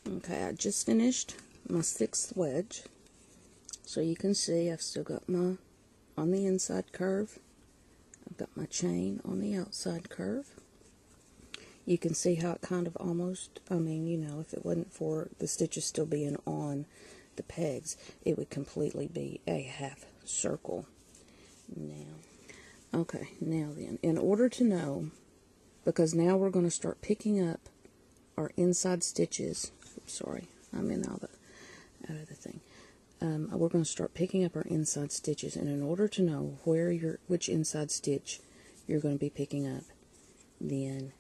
Okay, I just finished my 6th wedge. So you can see I've still got my, on the inside curve, I've got my chain on the outside curve. You can see how it kind of almost, I mean, you know, if it wasn't for the stitches still being on the pegs, it would completely be a half circle. Now, okay, now then, in order to know, because now we're going to start picking up our inside stitches. Oops, sorry, I'm in out of the thing. We're going to start picking up our inside stitches, and in order to know which inside stitch you're going to be picking up, then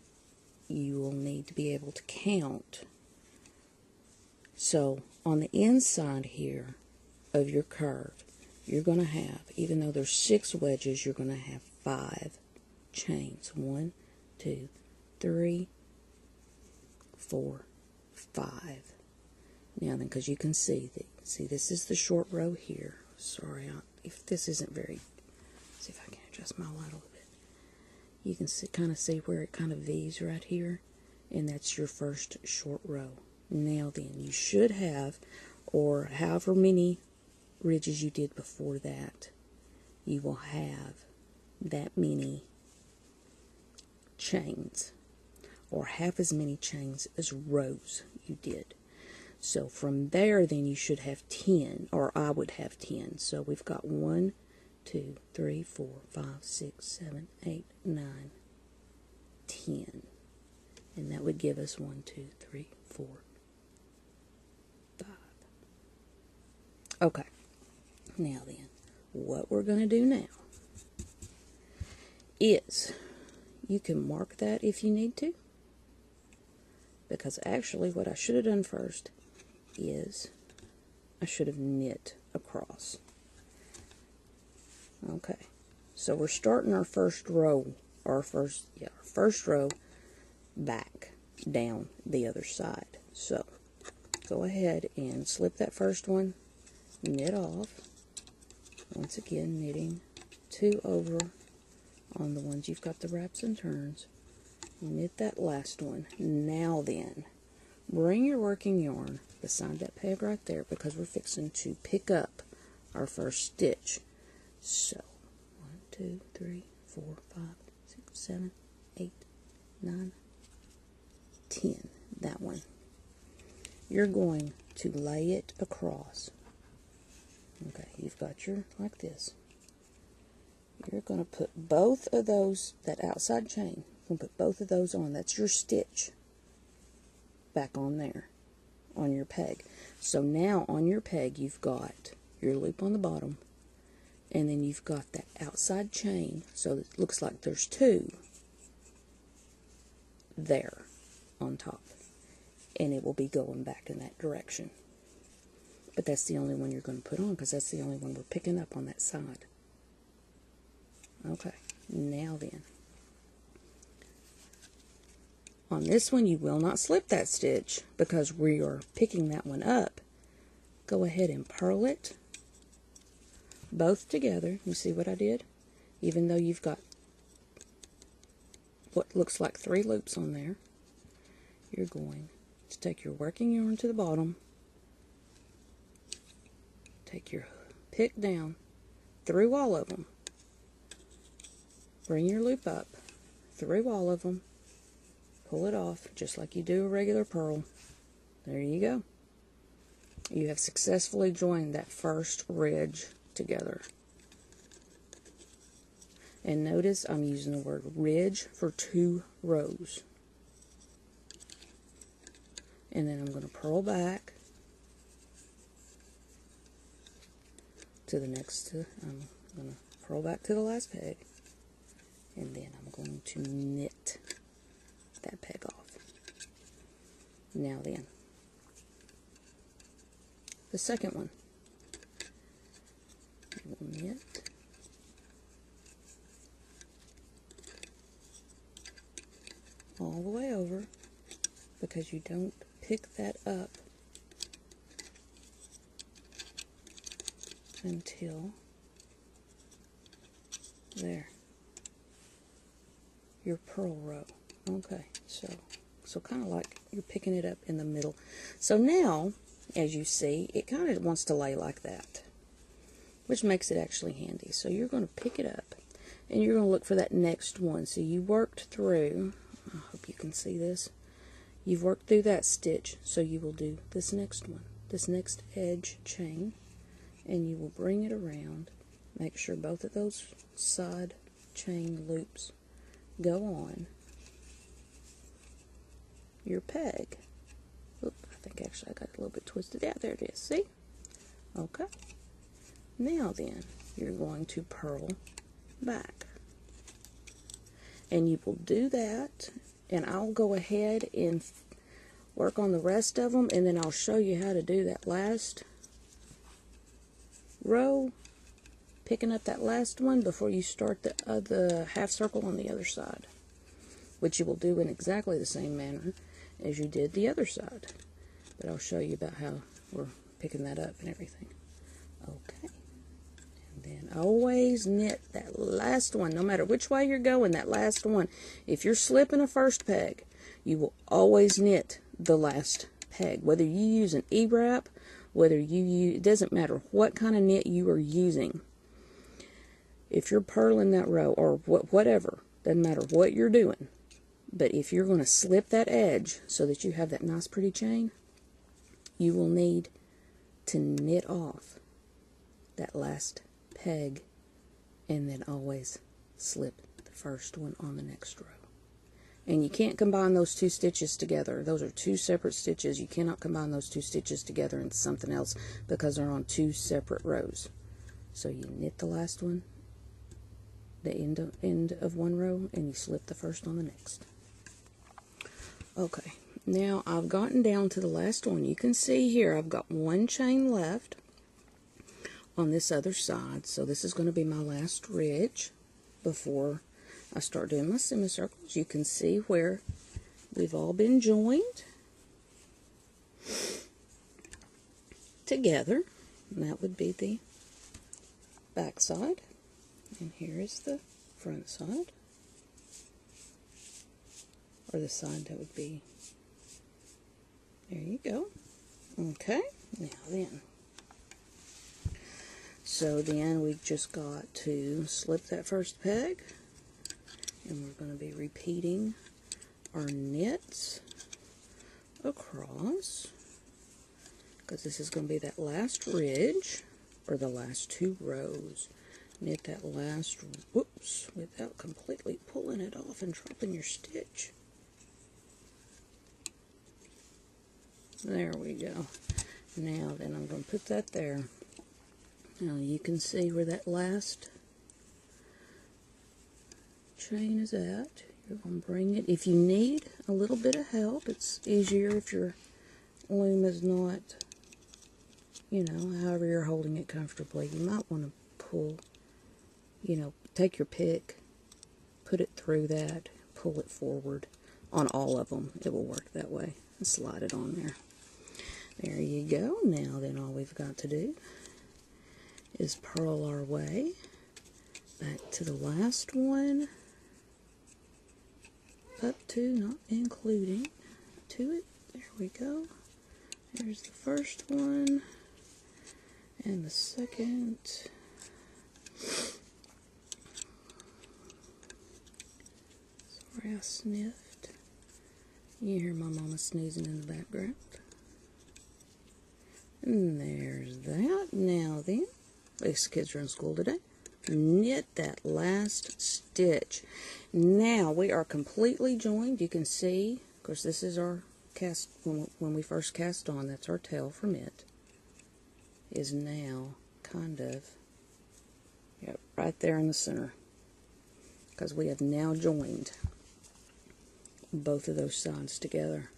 you will need to be able to count. So on the inside here of your curve, you're going to have, even though there's 6 wedges, you're going to have 5 chains. 1, 2, 3, 4, 5. Now then, because you can see this is the short row here. Sorry, if this isn't very, see if I can adjust my light a little bit. You can kind of see where it kind of V's right here, and that's your first short row. Now then, you should have, or however many ridges you did before that, you will have that many chains, or half as many chains as rows you did. So from there, then you should have 10, or I would have 10. So we've got 1, 2, 3, 4, 5, 6, 7, 8, 9, 10. And that would give us 1, 2, 3, 4, 5. Okay. Now then, what we're going to do now is, you can mark that if you need to, because actually what I should have done first is I should have knit across. Okay, so we're starting our first row, our first row back down the other side. So go ahead and slip that first one, knit off. Once again, knitting 2 over on the ones you've got the wraps and turns. Knit that last one. Now then, bring your working yarn beside that peg right there, because we're fixing to pick up our first stitch. So 1, 2, 3, 4, 5, 6, 7, 8, 9, 10. That one. You're going to lay it across. Okay, you've got your, like this. You're going to put both of those, that outside chain, you're going to put both of those on. That's your stitch back on there, on your peg. So now on your peg, you've got your loop on the bottom, and then you've got that outside chain, so it looks like there's 2 there on top, and it will be going back in that direction. But that's the only one you're going to put on, because that's the only one we're picking up on that side. Okay, now then, on this one you will not slip that stitch, because we are picking that one up. Go ahead and purl it both together. You see what I did? Even though you've got what looks like 3 loops on there, you're going to take your working yarn to the bottom, take your pick down through all of them, bring your loop up through all of them, pull it off just like you do a regular purl. There you go. You have successfully joined that first ridge together. And notice I'm using the word ridge for 2 rows. And then I'm going to purl back to the next, I'm going to purl back to the last peg, and then I'm going to knit that peg off. Now then, the second one, we'll knit all the way over, because you don't pick that up until there, your purl row. Okay, so So kind of like you're picking it up in the middle. So now, as you see, it kind of wants to lay like that, which makes it actually handy. So you're going to pick it up, and you're going to look for that next one. So you worked through, I hope you can see this, you've worked through that stitch, so you will do this next one, this next edge chain, and you will bring it around. Make sure both of those side chain loops go on your peg. Oop, I think actually I got it a little bit twisted. Yeah, there it is. See? Okay. Now then, you're going to purl back. And you will do that, and I'll go ahead and work on the rest of them, and then I'll show you how to do that last row, picking up that last one before you start the half circle on the other side, which you will do in exactly the same manner as you did the other side. But I'll show you about how we're picking that up and everything. Okay. And then always knit that last one, no matter which way you're going, that last one. If you're slipping a first peg, you will always knit the last peg. Whether you use an E-wrap, whether you use, it doesn't matter what kind of knit you are using. If you're purling that row, or whatever, doesn't matter what you're doing, but if you're going to slip that edge so that you have that nice pretty chain, you will need to knit off that last peg and then always slip the first one on the next row. And you can't combine those two stitches together. Those are two separate stitches. You cannot combine those two stitches together into something else because they're on two separate rows. So you knit the last one, the end of one row, and you slip the first on the next. Okay, now I've gotten down to the last one. You can see here I've got one chain left on this other side, so this is going to be my last ridge before I start doing my semicircles. You can see where we've all been joined together, and that would be the back side, and here is the front side, or the side that would be, there you go. Okay, now then, so then we've just got to slip that first peg, and we're going to be repeating our knits across, because this is going to be that last ridge, or the last two rows. Knit that last, whoops, without completely pulling it off and dropping your stitch. There we go. Now then, I'm going to put that there. Now you can see where that last chain is at. You're going to bring it. If you need a little bit of help, it's easier if your loom is not, you know, however you're holding it comfortably. You might want to pull, you know, take your pick, put it through that, pull it forward. On all of them, it will work that way. And slide it on there. There you go. Now then, all we've got to do is purl our way back to the last one, up to, not including, to it. There we go. There's the first one, and the second. Sorry, I sniffed. You hear my mama snoozing in the background. And there's that. Now then, these kids are in school today. Knit that last stitch. Now we are completely joined. You can see, of course, this is our cast, when we first cast on, that's our tail from it, is now kind of, yep, right there in the center, because we have now joined both of those sides together.